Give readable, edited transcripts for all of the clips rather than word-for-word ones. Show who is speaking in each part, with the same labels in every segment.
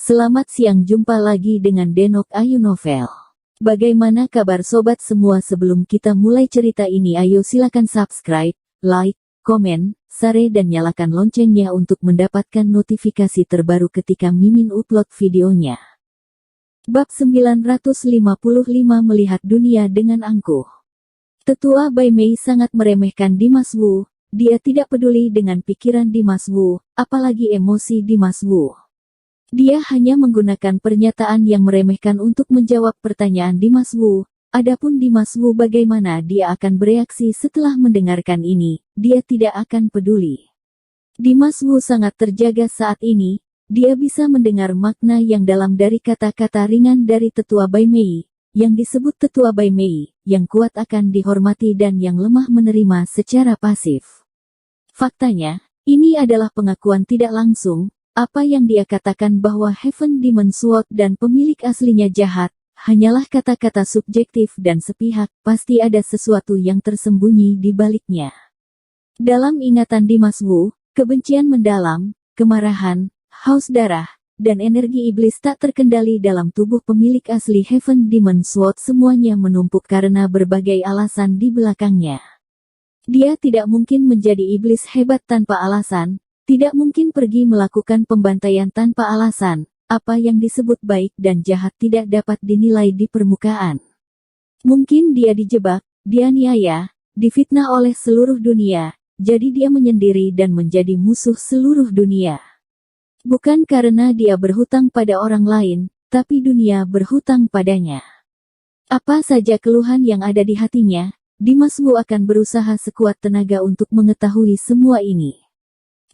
Speaker 1: Selamat siang, jumpa lagi dengan Denok Ayu Novel. Bagaimana kabar sobat semua? Sebelum kita mulai cerita ini, ayo silakan subscribe, like, komen, share dan nyalakan loncengnya untuk mendapatkan notifikasi terbaru ketika Mimin upload videonya. Bab 955 Melihat Dunia dengan Angkuh. Tetua Bai Mei sangat meremehkan Dimas Wu. Dia tidak peduli dengan pikiran Dimas Wu, apalagi emosi Dimas Wu. Dia hanya menggunakan pernyataan yang meremehkan untuk menjawab pertanyaan Dimas Wu. Adapun Dimas Wu, bagaimana dia akan bereaksi setelah mendengarkan ini, dia tidak akan peduli. Dimas Wu sangat terjaga saat ini. Dia bisa mendengar makna yang dalam dari kata-kata ringan dari Tetua Bai Mei, yang disebut Tetua Bai Mei, yang kuat akan dihormati dan yang lemah menerima secara pasif. Faktanya, ini adalah pengakuan tidak langsung. Apa yang dia katakan bahwa Heaven Demon Sword dan pemilik aslinya jahat, hanyalah kata-kata subjektif dan sepihak. Pasti ada sesuatu yang tersembunyi di baliknya. Dalam ingatan Dimas Wu, kebencian mendalam, kemarahan, haus darah, dan energi iblis tak terkendali dalam tubuh pemilik asli Heaven Demon Sword semuanya menumpuk karena berbagai alasan di belakangnya. Dia tidak mungkin menjadi iblis hebat tanpa alasan. Tidak mungkin pergi melakukan pembantaian tanpa alasan. Apa yang disebut baik dan jahat tidak dapat dinilai di permukaan. Mungkin dia dijebak, dianiaya, difitnah oleh seluruh dunia, jadi dia menyendiri dan menjadi musuh seluruh dunia. Bukan karena dia berhutang pada orang lain, tapi dunia berhutang padanya. Apa saja keluhan yang ada di hatinya, Dimas Wu akan berusaha sekuat tenaga untuk mengetahui semua ini.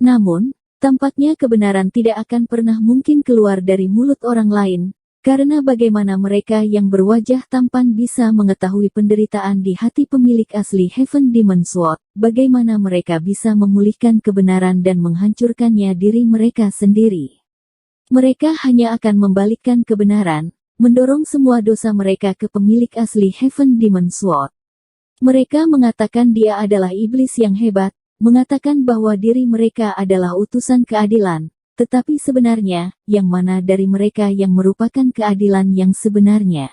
Speaker 1: Namun, tampaknya kebenaran tidak akan pernah mungkin keluar dari mulut orang lain, karena bagaimana mereka yang berwajah tampan bisa mengetahui penderitaan di hati pemilik asli Heaven Demon Sword, bagaimana mereka bisa memulihkan kebenaran dan menghancurkannya diri mereka sendiri. Mereka hanya akan membalikkan kebenaran, mendorong semua dosa mereka ke pemilik asli Heaven Demon Sword. Mereka mengatakan dia adalah iblis yang hebat, mengatakan bahwa diri mereka adalah utusan keadilan, tetapi sebenarnya, yang mana dari mereka yang merupakan keadilan yang sebenarnya?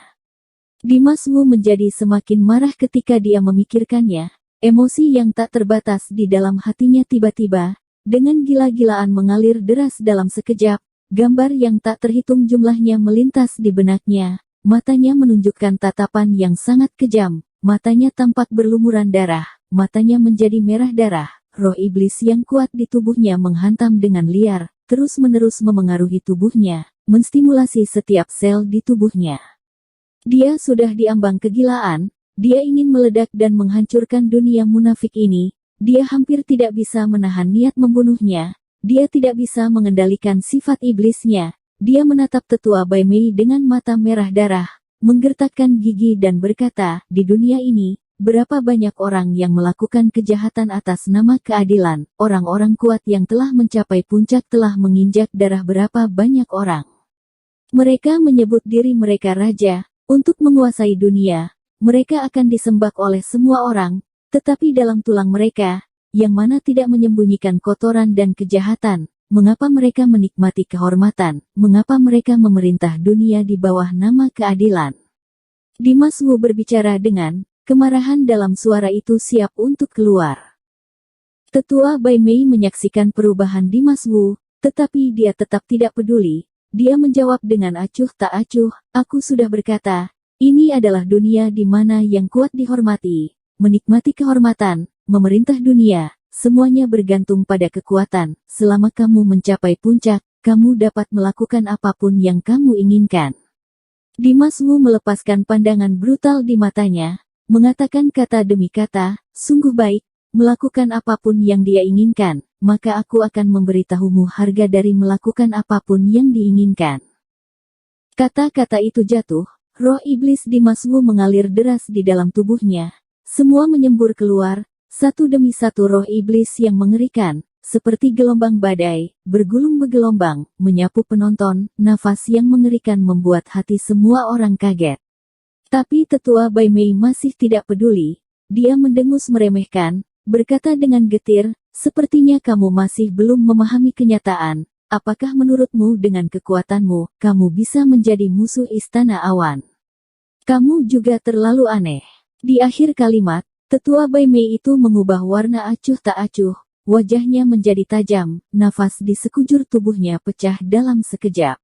Speaker 1: Dimas Wu menjadi semakin marah ketika dia memikirkannya. Emosi yang tak terbatas di dalam hatinya tiba-tiba, dengan gila-gilaan mengalir deras dalam sekejap. Gambar yang tak terhitung jumlahnya melintas di benaknya. Matanya menunjukkan tatapan yang sangat kejam. Matanya tampak berlumuran darah. Matanya menjadi merah darah. Roh iblis yang kuat di tubuhnya menghantam dengan liar, terus-menerus memengaruhi tubuhnya, menstimulasi setiap sel di tubuhnya. Dia sudah diambang kegilaan, dia ingin meledak dan menghancurkan dunia munafik ini. Dia hampir tidak bisa menahan niat membunuhnya. Dia tidak bisa mengendalikan sifat iblisnya. Dia menatap Tetua Bai Mei dengan mata merah darah, menggertakkan gigi dan berkata, di dunia ini, berapa banyak orang yang melakukan kejahatan atas nama keadilan, orang-orang kuat yang telah mencapai puncak telah menginjak darah berapa banyak orang. Mereka menyebut diri mereka raja, untuk menguasai dunia, mereka akan disembah oleh semua orang, tetapi dalam tulang mereka, yang mana tidak menyembunyikan kotoran dan kejahatan, mengapa mereka menikmati kehormatan, mengapa mereka memerintah dunia di bawah nama keadilan? Dimas Wu berbicara dengan kemarahan dalam suara itu siap untuk keluar. Tetua Bai Mei menyaksikan perubahan Dimas Wu, tetapi dia tetap tidak peduli. Dia menjawab dengan acuh tak acuh, aku sudah berkata, ini adalah dunia di mana yang kuat dihormati, menikmati kehormatan, memerintah dunia, semuanya bergantung pada kekuatan. Selama kamu mencapai puncak, kamu dapat melakukan apapun yang kamu inginkan. Dimas Wu melepaskan pandangan brutal di matanya, mengatakan kata demi kata, sungguh baik, melakukan apapun yang dia inginkan, maka aku akan memberitahumu harga dari melakukan apapun yang diinginkan. Kata-kata itu jatuh, roh iblis Dimas Wu mengalir deras di dalam tubuhnya. Semua menyembur keluar, satu demi satu roh iblis yang mengerikan, seperti gelombang badai, bergulung-bergelombang, menyapu penonton. Nafas yang mengerikan membuat hati semua orang kaget. Tapi Tetua Bai Mei masih tidak peduli. Dia mendengus meremehkan, berkata dengan getir, sepertinya kamu masih belum memahami kenyataan. apakah menurutmu dengan kekuatanmu, kamu bisa menjadi musuh Istana Awan? Kamu juga terlalu aneh. Di akhir kalimat, tetua Bai Mei itu mengubah warna acuh tak acuh, wajahnya menjadi tajam, nafas di sekujur tubuhnya pecah dalam sekejap.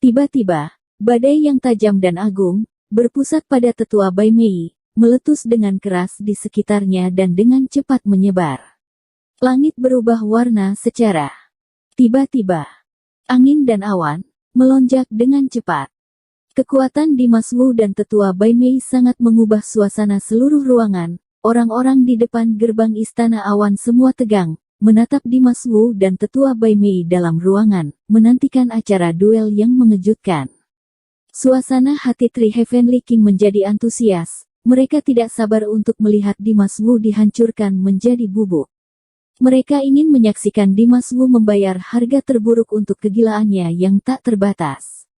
Speaker 1: Tiba-tiba, badai yang tajam dan agung, berpusat pada tetua Bai Mei, meletus dengan keras di sekitarnya dan dengan cepat menyebar. Langit berubah warna secara tiba-tiba. Angin dan awan melonjak dengan cepat. Kekuatan Dimas Wu dan tetua Bai Mei sangat mengubah suasana seluruh ruangan. Orang-orang di depan gerbang Istana Awan semua tegang, menatap Dimas Wu dan tetua Bai Mei dalam ruangan, menantikan acara duel yang mengejutkan. Suasana hati Three Heavenly King menjadi antusias. Mereka tidak sabar untuk melihat Dimas Wu dihancurkan menjadi bubuk. Mereka ingin menyaksikan Dimas Wu membayar harga terburuk untuk kegilaannya yang tak terbatas.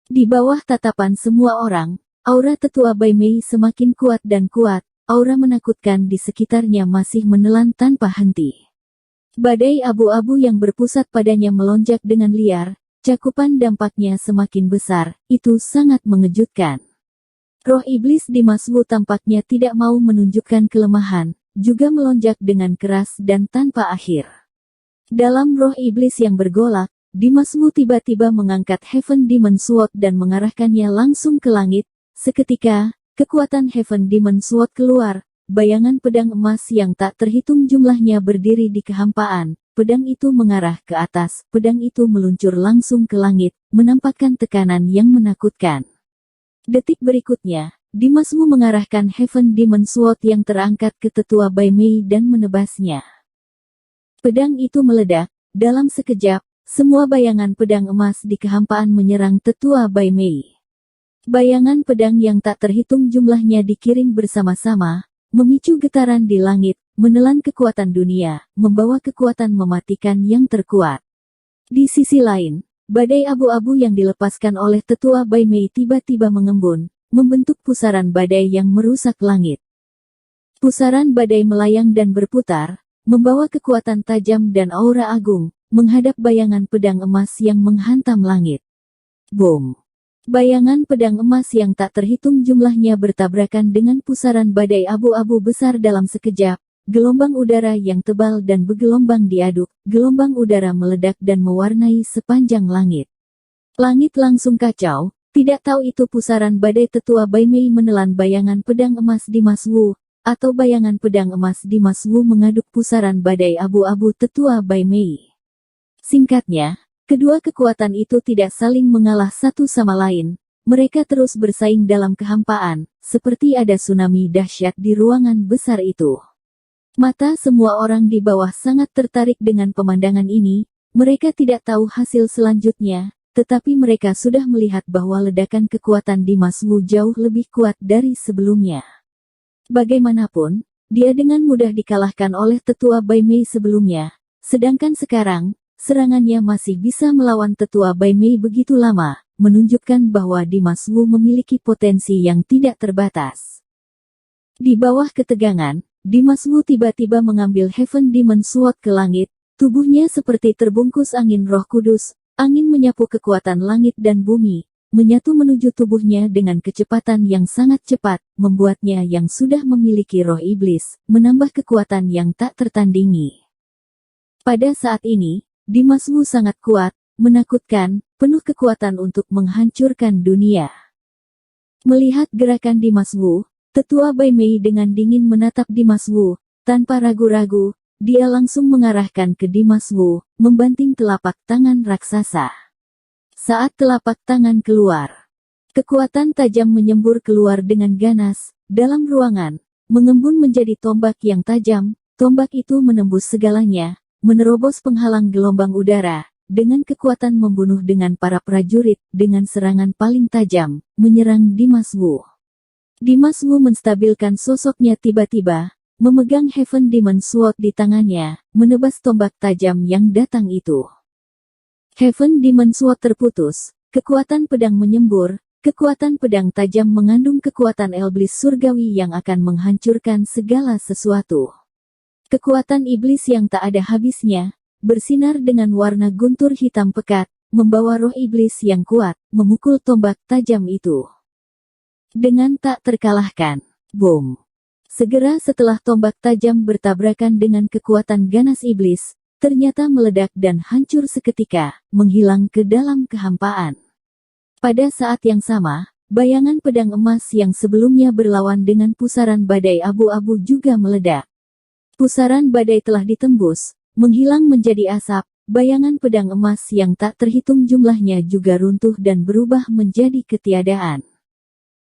Speaker 1: Di bawah tatapan semua orang, aura tetua Bai Mei semakin kuat dan kuat, aura menakutkan di sekitarnya masih menelan tanpa henti. Badai abu-abu yang berpusat padanya melonjak dengan liar, cakupan dampaknya semakin besar, itu sangat mengejutkan. Roh iblis Dimas Wu tampaknya tidak mau menunjukkan kelemahan, juga melonjak dengan keras dan tanpa akhir. Dalam roh iblis yang bergolak, Dimas Wu tiba-tiba mengangkat Heaven Demon Sword dan mengarahkannya langsung ke langit. Seketika, kekuatan Heaven Demon Sword keluar, bayangan pedang emas yang tak terhitung jumlahnya berdiri di kehampaan. Pedang itu mengarah ke atas, pedang itu meluncur langsung ke langit, menampakkan tekanan yang menakutkan. Detik berikutnya, Dimas Wu mengarahkan Heaven Demon Sword yang terangkat ke tetua Bai Mei dan menebasnya. Pedang itu meledak, dalam sekejap, semua bayangan pedang emas di kehampaan menyerang tetua Bai Mei. Bayangan pedang yang tak terhitung jumlahnya dikirim bersama-sama, memicu getaran di langit, menelan kekuatan dunia, membawa kekuatan mematikan yang terkuat. Di sisi lain, badai abu-abu yang dilepaskan oleh tetua Bai Mei tiba-tiba mengembun, membentuk pusaran badai yang merusak langit. Pusaran badai melayang dan berputar, membawa kekuatan tajam dan aura agung, menghadap bayangan pedang emas yang menghantam langit. Boom! Bayangan pedang emas yang tak terhitung jumlahnya bertabrakan dengan pusaran badai abu-abu besar dalam sekejap. Gelombang udara yang tebal dan bergelombang diaduk, gelombang udara meledak dan mewarnai sepanjang langit. Langit langsung kacau, tidak tahu itu pusaran badai tetua Bai Mei menelan bayangan pedang emas Dimas Wu, atau bayangan pedang emas Dimas Wu mengaduk pusaran badai abu-abu tetua Bai Mei. Singkatnya, kedua kekuatan itu tidak saling mengalah satu sama lain, mereka terus bersaing dalam kehampaan, seperti ada tsunami dahsyat di ruangan besar itu. Mata semua orang di bawah sangat tertarik dengan pemandangan ini, mereka tidak tahu hasil selanjutnya, tetapi mereka sudah melihat bahwa ledakan kekuatan Dimas Wu jauh lebih kuat dari sebelumnya. Bagaimanapun, dia dengan mudah dikalahkan oleh tetua Bai Mei sebelumnya, sedangkan sekarang, serangannya masih bisa melawan tetua Bai Mei begitu lama, menunjukkan bahwa Dimas Wu memiliki potensi yang tidak terbatas. Di bawah ketegangan, Dimas Wu tiba-tiba mengambil Heaven Demon Sword ke langit, tubuhnya seperti terbungkus angin Roh Kudus, angin menyapu kekuatan langit dan bumi, menyatu menuju tubuhnya dengan kecepatan yang sangat cepat, membuatnya yang sudah memiliki roh iblis, menambah kekuatan yang tak tertandingi. Pada saat ini, Dimas Wu sangat kuat, menakutkan, penuh kekuatan untuk menghancurkan dunia. Melihat gerakan Dimas Wu, tetua Bai Mei dengan dingin menatap Dimas Wu, tanpa ragu-ragu, dia langsung mengarahkan ke Dimas Wu, membanting telapak tangan raksasa. Saat telapak tangan keluar, kekuatan tajam menyembur keluar dengan ganas, dalam ruangan, mengembun menjadi tombak yang tajam, tombak itu menembus segalanya, menerobos penghalang gelombang udara, dengan kekuatan membunuh dengan para prajurit, dengan serangan paling tajam, menyerang Dimas Wu. Dimas Wu menstabilkan sosoknya tiba-tiba, memegang Heaven Demon Sword di tangannya, menebas tombak tajam yang datang itu. Heaven Demon Sword terputus, kekuatan pedang menyembur, kekuatan pedang tajam mengandung kekuatan iblis surgawi yang akan menghancurkan segala sesuatu. Kekuatan iblis yang tak ada habisnya, bersinar dengan warna guntur hitam pekat, membawa roh iblis yang kuat, memukul tombak tajam itu. Dengan tak terkalahkan. Boom! Segera setelah tombak tajam bertabrakan dengan kekuatan ganas iblis, ternyata meledak dan hancur seketika, menghilang ke dalam kehampaan. Pada saat yang sama, bayangan pedang emas yang sebelumnya berlawan dengan pusaran badai abu-abu juga meledak. Pusaran badai telah ditembus, menghilang menjadi asap, bayangan pedang emas yang tak terhitung jumlahnya juga runtuh dan berubah menjadi ketiadaan.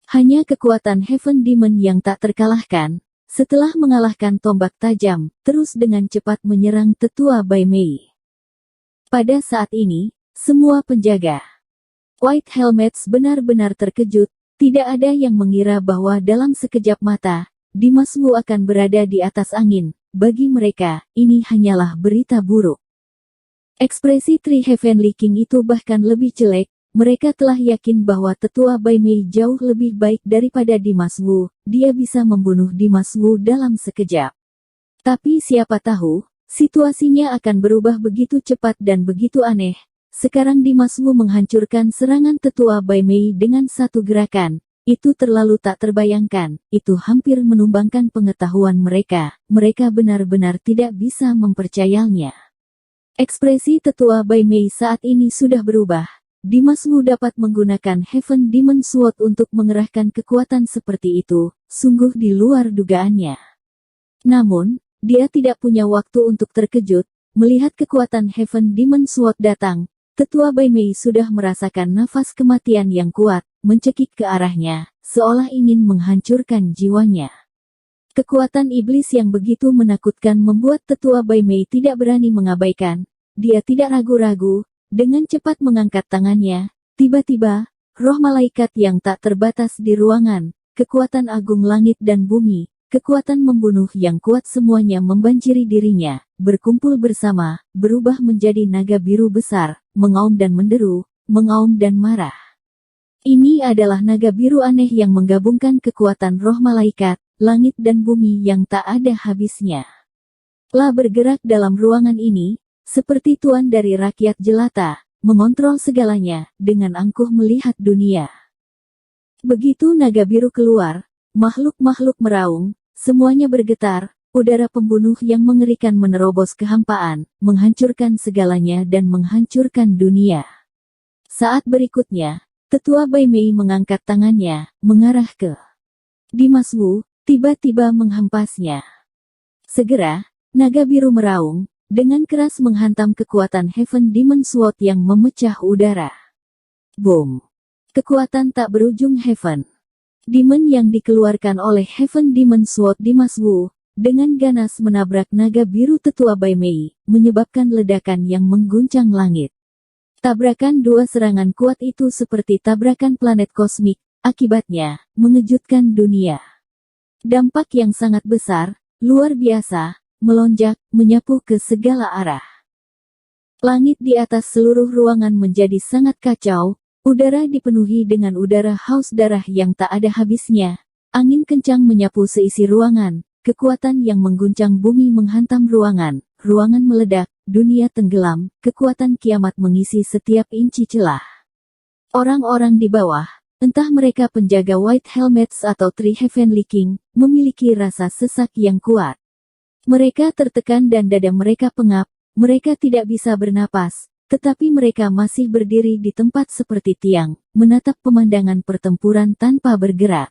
Speaker 1: Hanya kekuatan Heaven Demon yang tak terkalahkan, setelah mengalahkan tombak tajam, terus dengan cepat menyerang tetua Bai Mei. Pada saat ini, semua penjaga White Helmets benar-benar terkejut, tidak ada yang mengira bahwa dalam sekejap mata, Dimas Wu akan berada di atas angin. Bagi mereka, ini hanyalah berita buruk. Ekspresi Three Heavenly King itu bahkan lebih jelek, mereka telah yakin bahwa tetua Bai Mei jauh lebih baik daripada Dimas Wu, dia bisa membunuh Dimas Wu dalam sekejap. Tapi siapa tahu, situasinya akan berubah begitu cepat dan begitu aneh. Sekarang Dimas Wu menghancurkan serangan tetua Bai Mei dengan satu gerakan. Itu terlalu tak terbayangkan, itu hampir menumbangkan pengetahuan mereka benar-benar tidak bisa mempercayainya. Ekspresi tetua Bai Mei saat ini sudah berubah. Dimas Wu dapat menggunakan Heaven Demon Sword untuk mengerahkan kekuatan seperti itu, sungguh di luar dugaannya. Namun, dia tidak punya waktu untuk terkejut, melihat kekuatan Heaven Demon Sword datang. Tetua Bai Mei sudah merasakan nafas kematian yang kuat, mencekik ke arahnya, seolah ingin menghancurkan jiwanya. Kekuatan iblis yang begitu menakutkan membuat tetua Bai Mei tidak berani mengabaikan. Dia tidak ragu-ragu, dengan cepat mengangkat tangannya. Tiba-tiba, roh malaikat yang tak terbatas di ruangan, kekuatan agung langit dan bumi, kekuatan membunuh yang kuat semuanya membanjiri dirinya, berkumpul bersama, berubah menjadi naga biru besar, mengaum dan menderu, mengaum dan marah. Ini adalah naga biru aneh yang menggabungkan kekuatan roh malaikat, langit dan bumi yang tak ada habisnya. Lah bergerak dalam ruangan ini, seperti tuan dari rakyat jelata, mengontrol segalanya, dengan angkuh melihat dunia. Begitu naga biru keluar, makhluk-makhluk meraung, semuanya bergetar, udara pembunuh yang mengerikan menerobos kehampaan, menghancurkan segalanya dan menghancurkan dunia. Saat berikutnya, tetua Bai Mei mengangkat tangannya, mengarah ke Dimas Wu, tiba-tiba menghempasnya. Segera, naga biru meraung, dengan keras menghantam kekuatan Heaven Demon Sword yang memecah udara. Boom! Kekuatan tak berujung Heaven Demon yang dikeluarkan oleh Heaven Demon Sword Dimas Wu, dengan ganas menabrak naga biru tetua Bai Mei, menyebabkan ledakan yang mengguncang langit. Tabrakan dua serangan kuat itu seperti tabrakan planet kosmik, akibatnya, mengejutkan dunia. Dampak yang sangat besar, luar biasa, melonjak, menyapu ke segala arah. Langit di atas seluruh ruangan menjadi sangat kacau, udara dipenuhi dengan udara haus darah yang tak ada habisnya. Angin kencang menyapu seisi ruangan, kekuatan yang mengguncang bumi menghantam ruangan, ruangan meledak, dunia tenggelam, kekuatan kiamat mengisi setiap inci celah. Orang-orang di bawah, entah mereka penjaga White Helmets atau Three Heavenly King, memiliki rasa sesak yang kuat. Mereka tertekan dan dada mereka pengap, mereka tidak bisa bernapas, tetapi mereka masih berdiri di tempat seperti tiang, menatap pemandangan pertempuran tanpa bergerak.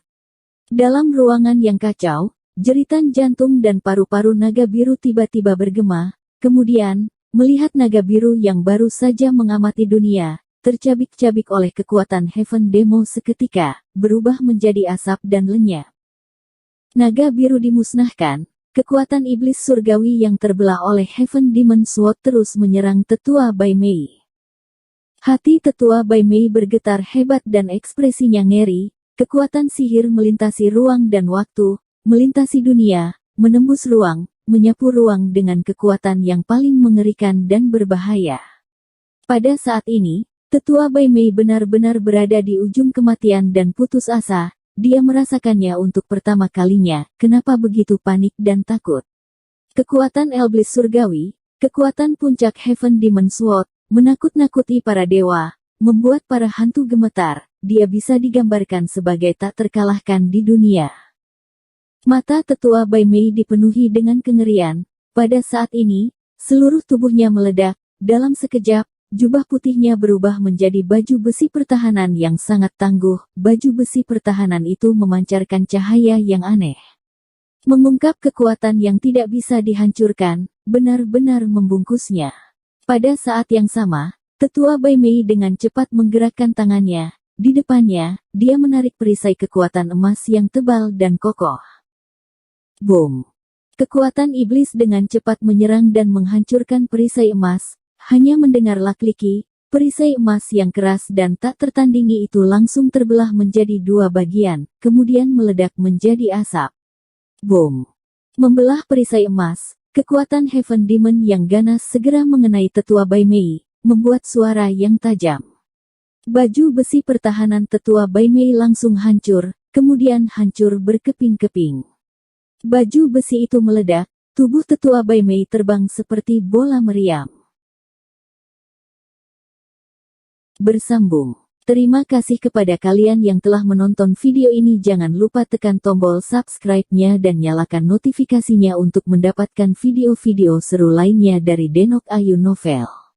Speaker 1: Dalam ruangan yang kacau, jeritan jantung dan paru-paru naga biru tiba-tiba bergema. Kemudian, melihat naga biru yang baru saja mengamati dunia, tercabik-cabik oleh kekuatan Heaven Demo seketika, berubah menjadi asap dan lenyap. Naga biru dimusnahkan, kekuatan iblis surgawi yang terbelah oleh Heaven Demon Sword terus menyerang tetua Bai Mei. Hati tetua Bai Mei bergetar hebat dan ekspresinya ngeri, kekuatan sihir melintasi ruang dan waktu, melintasi dunia, menembus ruang, menyapu ruang dengan kekuatan yang paling mengerikan dan berbahaya. Pada saat ini, tetua Bai Mei benar-benar berada di ujung kematian dan putus asa, dia merasakannya untuk pertama kalinya, kenapa begitu panik dan takut. Kekuatan iblis surgawi, Kekuatan puncak Heaven Demon Sword menakut-nakuti para dewa, membuat para hantu gemetar. Dia bisa digambarkan sebagai tak terkalahkan di dunia. Mata tetua Bai Mei dipenuhi dengan kengerian. Pada saat ini, seluruh tubuhnya meledak. Dalam sekejap, jubah putihnya berubah menjadi baju besi pertahanan yang sangat tangguh. Baju besi pertahanan itu memancarkan cahaya yang aneh, mengungkap kekuatan yang tidak bisa dihancurkan, benar-benar membungkusnya. Pada saat yang sama, tetua Bai Mei dengan cepat menggerakkan tangannya. Di depannya, dia menarik perisai kekuatan emas yang tebal dan kokoh. Boom! Kekuatan iblis dengan cepat menyerang dan menghancurkan perisai emas. Hanya mendengar lakliki, perisai emas yang keras dan tak tertandingi itu langsung terbelah menjadi dua bagian, kemudian meledak menjadi asap. Boom! Membelah perisai emas, kekuatan Heaven Demon yang ganas segera mengenai tetua Bai Mei, membuat suara yang tajam. Baju besi pertahanan tetua Bai Mei langsung hancur, kemudian hancur berkeping-keping. Baju besi itu meledak, tubuh tetua Bai Mei terbang seperti bola meriam. Bersambung. Terima kasih kepada kalian yang telah menonton video ini. Jangan lupa tekan tombol subscribe-nya dan nyalakan notifikasinya untuk mendapatkan video-video seru lainnya dari Denok Ayu Novel.